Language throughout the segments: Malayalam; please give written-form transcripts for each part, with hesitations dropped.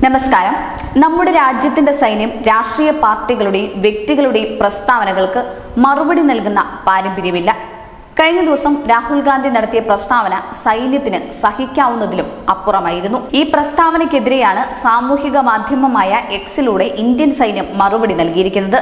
നമസ്കാരം. നമ്മുടെ രാജ്യത്തിന്റെ സൈന്യം രാഷ്ട്രീയ പാർട്ടികളുടെയും വ്യക്തികളുടെയും പ്രസ്താവനകൾക്ക് മറുപടി നൽകുന്ന പാരമ്പര്യമില്ല. കഴിഞ്ഞ ദിവസം രാഹുൽ ഗാന്ധി നടത്തിയ പ്രസ്താവന സൈന്യത്തിന് സഹിക്കാവുന്നതിലും അപ്പുറമായിരുന്നു. ഈ പ്രസ്താവനയ്ക്കെതിരെയാണ് സാമൂഹിക മാധ്യമമായ എക്സിലൂടെ ഇന്ത്യൻ സൈന്യം മറുപടി നൽകിയിരിക്കുന്നത്.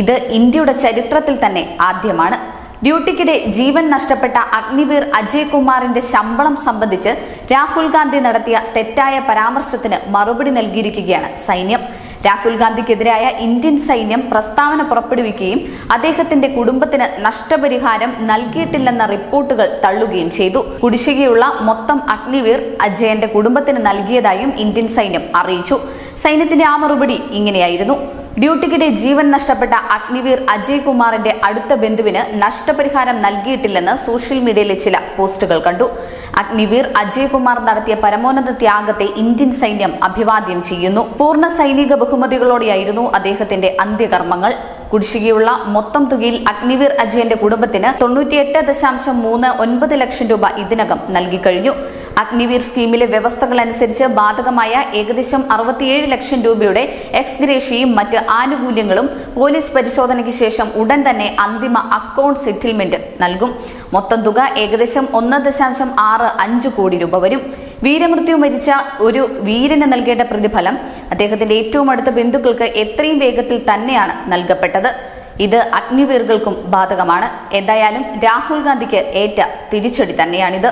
ഇത് ഇന്ത്യയുടെ ചരിത്രത്തിൽ തന്നെ ആദ്യമാണ്. ഡ്യൂട്ടിക്കിടെ ജീവൻ നഷ്ടപ്പെട്ട അഗ്നിവീർ അജയ് കുമാറിന്റെ ശമ്പളം സംബന്ധിച്ച് രാഹുൽ ഗാന്ധി നടത്തിയ തെറ്റായ പരാമർശത്തിന് മറുപടി നൽകിയിരിക്കുകയാണ് സൈന്യം. രാഹുൽ ഗാന്ധിക്കെതിരായ ഇന്ത്യൻ സൈന്യം പ്രസ്താവന പുറപ്പെടുവിക്കുകയും അദ്ദേഹത്തിന്റെ കുടുംബത്തിന് നഷ്ടപരിഹാരം നൽകിയിട്ടില്ലെന്ന റിപ്പോർട്ടുകൾ തള്ളുകയും ചെയ്തു. കുടിശ്ശികയുള്ള മൊത്തം അഗ്നിവീർ അജയന്റെ കുടുംബത്തിന് നൽകിയതായും ഇന്ത്യൻ സൈന്യം അറിയിച്ചു. സൈന്യത്തിന്റെ ആ മറുപടി ഇങ്ങനെയായിരുന്നു: ഡ്യൂട്ടിക്കിടെ ജീവൻ നഷ്ടപ്പെട്ട അഗ്നിവീർ അജയ് കുമാറിന്റെ അടുത്ത ബന്ധുവിന് നഷ്ടപരിഹാരം നൽകിയിട്ടില്ലെന്ന് സോഷ്യൽ മീഡിയയിലെ ചില പോസ്റ്റുകൾ കണ്ടു. അഗ്നിവീർ അജയ് കുമാർ നടത്തിയ പരമോന്നത ത്യാഗത്തെ ഇന്ത്യൻ സൈന്യം അഭിവാദ്യം ചെയ്യുന്നു. പൂർണ്ണ സൈനിക ബഹുമതികളോടെയായിരുന്നു അദ്ദേഹത്തിന്റെ അന്ത്യകർമ്മങ്ങൾ. കുടിശ്ശികയുള്ള മൊത്തം തുകയിൽ അഗ്നിവീർ അജയന്റെ കുടുംബത്തിന് 98.39 ലക്ഷം രൂപ ഇതിനകം നൽകിക്കഴിഞ്ഞു. അഗ്നിവീർ സ്കീമിലെ വ്യവസ്ഥകൾ അനുസരിച്ച് ബാധകമായ ഏകദേശം 67 ലക്ഷം രൂപയുടെ എക്സ്ഗ്രേഷ്യയും മറ്റ് ആനുകൂല്യങ്ങളും പോലീസ് പരിശോധനയ്ക്ക് ശേഷം ഉടൻ തന്നെ അന്തിമ അക്കൗണ്ട് സെറ്റിൽമെന്റ് നൽകും. മൊത്തം തുക ഏകദേശം 1.65 കോടി രൂപ വരും. വീരമൃത്യു വരിച്ച ഒരു വീരന് നൽകേണ്ട പ്രതിഫലം അദ്ദേഹത്തിന്റെ ഏറ്റവും അടുത്ത ബന്ധുക്കൾക്ക് എത്രയും വേഗത്തിൽ തന്നെയാണ് നൽകപ്പെട്ടത്. ഇത് അഗ്നിവീറുകൾക്കും ബാധകമാണ്. എന്തായാലും രാഹുൽ ഗാന്ധിക്ക് ഏറ്റ തിരിച്ചടി തന്നെയാണിത്.